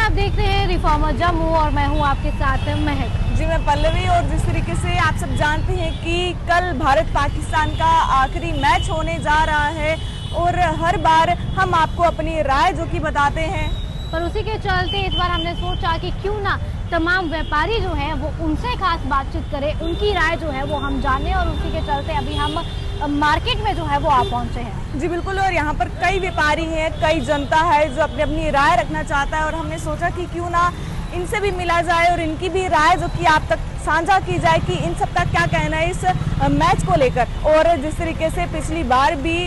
आप देखते हैं रिफॉर्मर जम्मू और मैं हूं आपके साथ महक। जी मैं पल्लवी। और जिस तरीके से आप सब जानते हैं कि कल भारत पाकिस्तान का आखिरी मैच होने जा रहा है और हर बार हम आपको अपनी राय जो कि बताते हैं, पर उसी के चलते इस बार हमने सोचा कि क्यों ना तमाम व्यापारी जो हैं वो उनसे खास बातचीत करें, उनकी राय जो है वो हम जानें। और उसी के चलते अभी हम मार्केट में जो है वो आ पहुंचे हैं। जी बिल्कुल। और यहाँ पर कई व्यापारी हैं, कई जनता है जो अपनी अपनी राय रखना चाहता है और हमने सोचा कि क्यों ना इनसे भी मिला जाए और इनकी भी राय जो कि आप तक साझा की जाए कि इन सब का क्या कहना है इस मैच को लेकर। और जिस तरीके से पिछली बार भी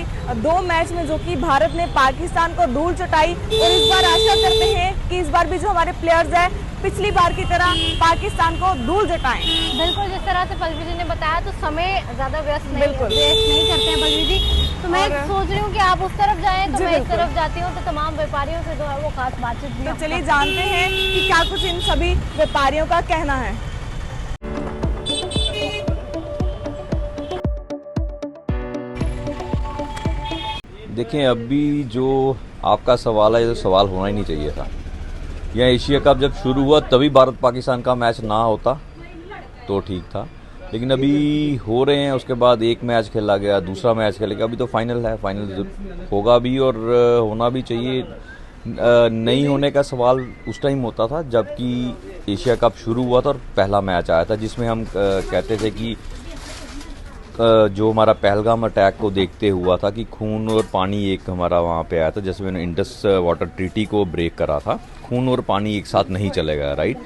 2 मैच में जो कि भारत ने पाकिस्तान को धूल चटाई और इस बार आशा करते हैं कि इस बार भी जो हमारे प्लेयर्स हैं पिछली बार की तरह पाकिस्तान को धूल चटाएं। बिल्कुल, जिस तरह से पल्लवी जी ने बताया तो समय ज्यादा व्यस्त नहीं करते हैं पल्लवी जी। तो मैं सोच रही हूँ कि आप उस तरफ जाएं तो मैं इस तरफ जाती हूँ, तो तमाम व्यापारियों से जो है वो खास बातचीत भी। तो चलिए जानते हैं कि क्या कुछ इन सभी व्यापारियों का कहना है। देखें, अभी जो आपका सवाल है, ये तो सवाल होना ही नहीं चाहिए था। यह एशिया कप जब शुरू हुआ तभी भारत पाकिस्तान का मैच ना होता तो ठीक था, लेकिन अभी हो रहे हैं, उसके बाद एक मैच खेला गया, दूसरा मैच खेला गया, अभी तो फाइनल है, फाइनल होगा भी और होना भी चाहिए। नहीं होने का सवाल उस टाइम होता था जबकि एशिया कप शुरू हुआ था और पहला मैच आया था, जिसमें हम कहते थे कि जो हमारा पहलगाम अटैक को देखते हुआ था कि खून और पानी एक हमारा वहाँ पे आया था, जैसे मैंने इंडस वाटर ट्रीटी को ब्रेक करा था, खून और पानी एक साथ नहीं चलेगा, राइट।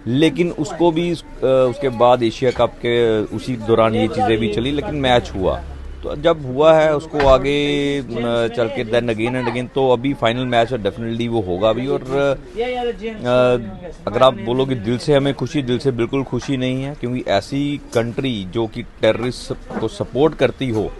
लेकिन उसको भी उसके बाद एशिया कप के उसी दौरान ये चीज़ें भी चली, लेकिन मैच हुआ। तो जब हुआ है उसको आगे चल के देन अगेन एंड अगेन, तो अभी फाइनल मैच है, डेफिनेटली वो होगा भी। और अगर आप बोलोगे दिल से हमें खुशी, दिल से बिल्कुल खुशी नहीं है, क्योंकि ऐसी कंट्री जो कि टेररिस्ट को सपोर्ट करती हो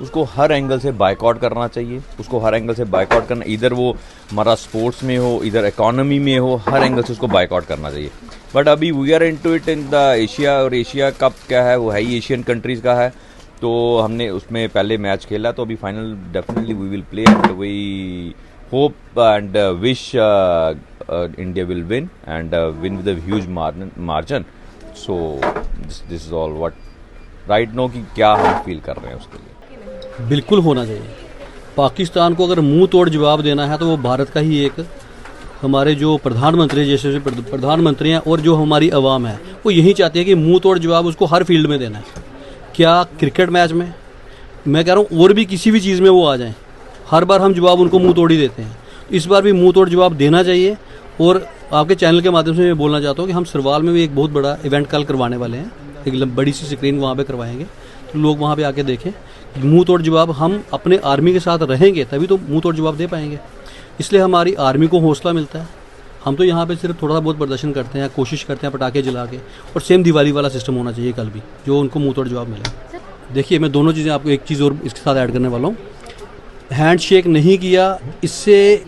उसको हर एंगल से बायकॉट करना चाहिए, उसको हर एंगल से बायकॉट करना, इधर वो हमारा स्पोर्ट्स में हो, इधर इकोनॉमी में हो, हर एंगल से उसको बायकॉट करना चाहिए। बट अभी we are into it in the Asia, और एशिया कप क्या है, वो है ही एशियन कंट्रीज़ का है, तो हमने उसमें पहले मैच खेला, तो अभी final definitely we will play and we hope and wish India will win and win with a huge margin. So this is all what right no कि क्या हम फील कर रहे हैं उसके लिए। बिल्कुल होना चाहिए। पाकिस्तान को अगर मुंह तोड़ जवाब देना है तो वो भारत का ही एक, हमारे जो प्रधानमंत्री जैसे प्रधानमंत्री हैं और जो हमारी आवाम है वो यही चाहती है कि मुंह तोड़ जवाब उसको हर फील्ड में देना है। क्या क्रिकेट मैच में, मैं कह रहा हूँ और भी किसी भी चीज़ में वो आ जाएं, हर बार हम जवाब उनको मुंह तोड़ ही देते हैं। इस बार भी मुंह तोड़ जवाब देना चाहिए। और आपके चैनल के माध्यम से मैं बोलना चाहता हूँ कि हम सरवाल में भी एक बहुत बड़ा इवेंट कल करवाने वाले हैं, एक बड़ी सी स्क्रीन वहाँ पे करवाएंगे, तो लोग वहाँ पे आके देखें। मुंह तोड़ जवाब हम अपने आर्मी के साथ रहेंगे तभी तो मुंह तोड़ जवाब दे पाएंगे, इसलिए हमारी आर्मी को हौसला मिलता है। हम तो यहाँ पे सिर्फ थोड़ा बहुत प्रदर्शन करते हैं, कोशिश करते हैं पटाखे जला के, और सेम दिवाली वाला सिस्टम होना चाहिए कल भी, जो उनको मुंह तोड़ जवाब मिले। देखिए, मैं दोनों चीज़ें आपको, एक चीज़ और इसके साथ ऐड करने वाला हूँ। हैंड शेक नहीं किया, इससे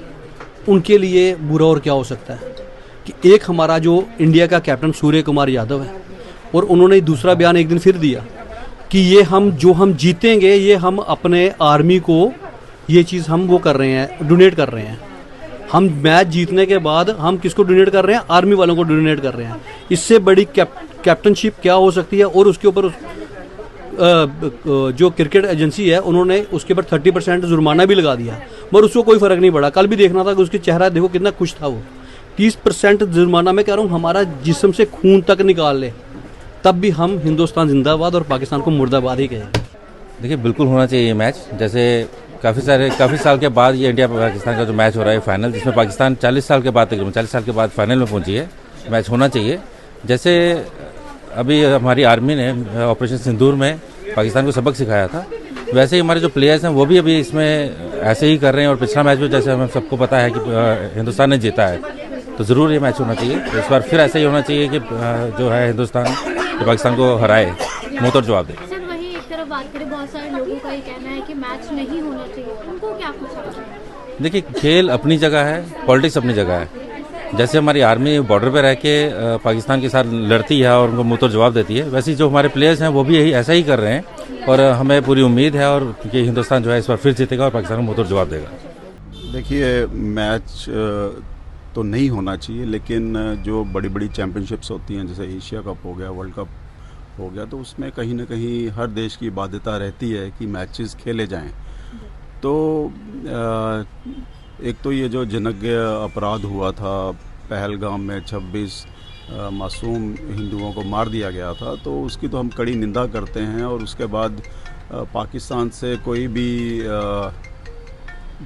उनके लिए बुरा और क्या हो सकता है कि एक हमारा जो इंडिया का कैप्टन सूर्य कुमार यादव है, और उन्होंने दूसरा बयान एक दिन फिर दिया कि ये हम जीतेंगे, ये हम अपने आर्मी को ये चीज़ हम वो कर रहे हैं, डोनेट कर रहे हैं। हम मैच जीतने के बाद हम किसको डोनेट कर रहे हैं? आर्मी वालों को डोनेट कर रहे हैं। इससे बड़ी कैप्टनशिप क्या हो सकती है? और उसके ऊपर जो क्रिकेट एजेंसी है उन्होंने उसके ऊपर 30% जुर्माना भी लगा दिया, मगर उसको कोई फ़र्क नहीं पड़ा। कल भी देखना था कि उसके चेहरा देखो कितना खुश था वो। 30% जुर्माना, मैं कह रहा हूँ हमारा जिस्म से खून तक निकाल ले तब भी हम हिंदुस्तान जिंदाबाद और पाकिस्तान को मुर्दाबाद ही कहेंगे। देखिए, बिल्कुल होना चाहिए ये मैच। जैसे काफ़ी साल के बाद ये इंडिया पाकिस्तान का जो मैच हो रहा है फाइनल, जिसमें पाकिस्तान 40 साल के बाद तकरीबन 40 साल के बाद फाइनल में पहुंची है, मैच होना चाहिए। जैसे अभी हमारी आर्मी ने ऑपरेशन सिंदूर में पाकिस्तान को सबक सिखाया था, वैसे ही हमारे जो प्लेयर्स हैं वो भी अभी इसमें ऐसे ही कर रहे हैं। और पिछला मैच भी जैसे हमें सबको पता है कि हिंदुस्तान ने जीता है, तो ज़रूर ये मैच होना चाहिए। तो इस बार फिर ऐसे ही होना चाहिए कि जो है हिंदुस्तान जो पाकिस्तान को हराए, मुँह तोड़ जवाब दे। सर, वही एक तरफ बात करें, बहुत सारे लोगों का ये कहना है कि मैच नहीं होना चाहिए, उनको क्या कुछ लगता है? देखिए, खेल अपनी जगह है, पॉलिटिक्स अपनी जगह है। जैसे हमारी आर्मी बॉर्डर पे रह के पाकिस्तान के साथ लड़ती है और उनको मुँह तोड़ जवाब देती है, वैसे ही जो हमारे प्लेयर्स हैं वो भी यही ऐसा ही कर रहे हैं। और हमें पूरी उम्मीद है और कि हिंदुस्तान जो है इस बार फिर जीतेगा और पाकिस्तान को मुँह तोड़ जवाब देगा। देखिए, मैच तो नहीं होना चाहिए, लेकिन जो बड़ी बड़ी चैम्पियनशिप्स होती हैं जैसे एशिया कप हो गया, वर्ल्ड कप हो गया, तो उसमें कहीं ना कहीं हर देश की बाध्यता रहती है कि मैचेस खेले जाएं। तो एक तो ये जो जघन्य अपराध हुआ था पहलगाम में 26 मासूम हिंदुओं को मार दिया गया था, तो उसकी तो हम कड़ी निंदा करते हैं। और उसके बाद पाकिस्तान से कोई भी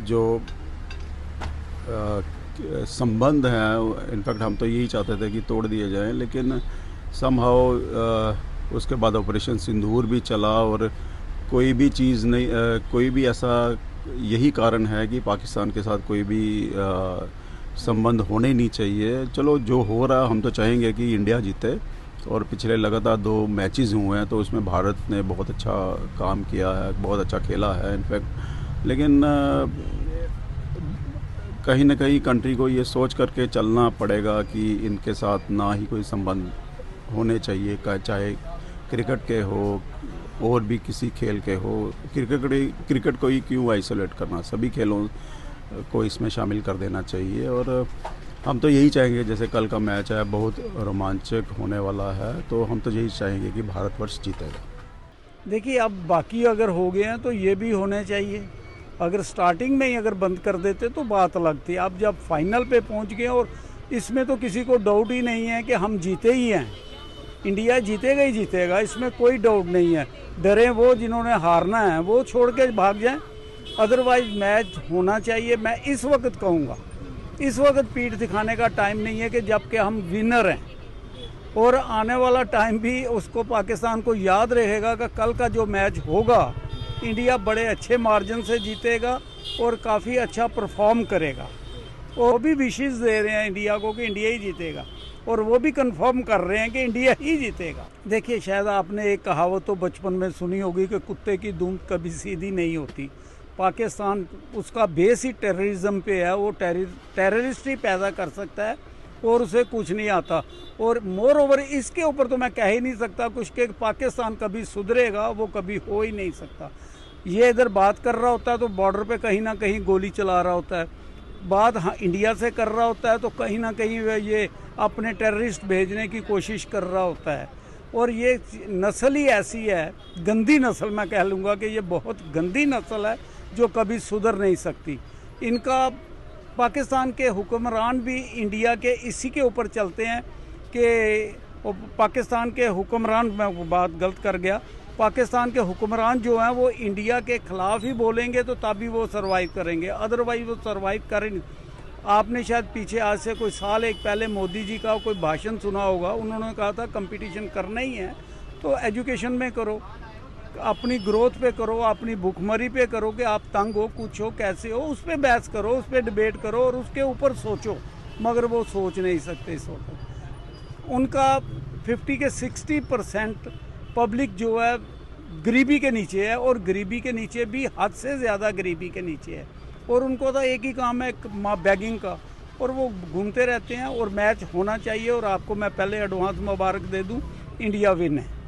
जो संबंध हैं, इनफैक्ट हम तो यही चाहते थे कि तोड़ दिए जाएं, लेकिन समहाउ उसके बाद ऑपरेशन सिंदूर भी चला और कोई भी चीज़ नहीं, कोई भी ऐसा, यही कारण है कि पाकिस्तान के साथ कोई भी संबंध होने नहीं चाहिए। चलो जो हो रहा, हम तो चाहेंगे कि इंडिया जीते, और पिछले लगातार 2 मैचेस हुए हैं तो उसमें भारत ने बहुत अच्छा काम किया है, बहुत अच्छा खेला है इनफैक्ट। लेकिन कहीं ना कहीं कंट्री को ये सोच करके चलना पड़ेगा कि इनके साथ ना ही कोई संबंध होने चाहिए, चाहे क्रिकेट के हो और भी किसी खेल के हो। क्रिकेट को ही क्यों आइसोलेट करना, सभी खेलों को इसमें शामिल कर देना चाहिए। और हम तो यही चाहेंगे, जैसे कल का मैच है बहुत रोमांचक होने वाला है, तो हम तो यही चाहेंगे कि भारतवर्ष जीतेगा। देखिए, अब बाकी अगर हो गए हैं तो ये भी होने चाहिए। अगर स्टार्टिंग में ही अगर बंद कर देते तो बात अलग थी। अब जब फाइनल पे पहुंच गए, और इसमें तो किसी को डाउट ही नहीं है कि हम जीते ही हैं, इंडिया जीतेगा ही जीतेगा, इसमें कोई डाउट नहीं है। डरे वो जिन्होंने हारना है वो छोड़ के भाग जाएं, अदरवाइज मैच होना चाहिए। मैं इस वक्त कहूँगा, इस वक्त पीठ दिखाने का टाइम नहीं है कि जबकि हम विनर हैं, और आने वाला टाइम भी उसको पाकिस्तान को याद रहेगा कि कल का जो मैच होगा इंडिया बड़े अच्छे मार्जिन से जीतेगा और काफ़ी अच्छा परफॉर्म करेगा। वो भी विशेष दे रहे हैं इंडिया को कि इंडिया ही जीतेगा, और वो भी कंफर्म कर रहे हैं कि इंडिया ही जीतेगा। देखिए, शायद आपने एक कहावत तो बचपन में सुनी होगी कि कुत्ते की दूंद कभी सीधी नहीं होती। पाकिस्तान उसका बेस ही टेररिज्म पे है, वो टेररिस्ट ही पैदा कर सकता है और उसे कुछ नहीं आता। और मोर ओवर इसके ऊपर तो मैं कह ही नहीं सकता कुछ कि पाकिस्तान कभी सुधरेगा, वो कभी हो ही नहीं सकता। ये इधर बात कर रहा होता है तो बॉर्डर पे कहीं ना कहीं गोली चला रहा होता है, बात इंडिया से कर रहा होता है तो कहीं ना कहीं ये अपने टेररिस्ट भेजने की कोशिश कर रहा होता है। और ये नस्ल ही ऐसी है, गंदी नस्ल, मैं कह लूँगा कि ये बहुत गंदी नस्ल है जो कभी सुधर नहीं सकती। इनका पाकिस्तान के हुक्मरान भी इंडिया के इसी के ऊपर चलते हैं कि पाकिस्तान के हुक्मरान, मैं बात गलत कर गया, पाकिस्तान के हुक्मरान जो हैं वो इंडिया के ख़िलाफ़ ही बोलेंगे तो तभी वो सरवाइव करेंगे, अदरवाइज वो सरवाइव कर ही नहीं। आपने शायद पीछे आज से कोई साल एक पहले मोदी जी का कोई भाषण सुना होगा, उन्होंने कहा था कंपटीशन करना ही है तो एजुकेशन में करो, अपनी ग्रोथ पे करो, अपनी भुखमरी पे करो कि आप तंग हो, कुछ हो, कैसे हो, उस पर बहस करो, उस पर डिबेट करो और उसके ऊपर सोचो। मगर वो सोच नहीं सकते इस वक्त। उनका 50 के 60% पब्लिक जो है गरीबी के नीचे है, और गरीबी के नीचे भी हद से ज़्यादा गरीबी के नीचे है, और उनको तो एक ही काम है बैगिंग का, और वो घूमते रहते हैं। और मैच होना चाहिए, और आपको मैं पहले एडवांस मुबारक दे दूं, इंडिया विन है।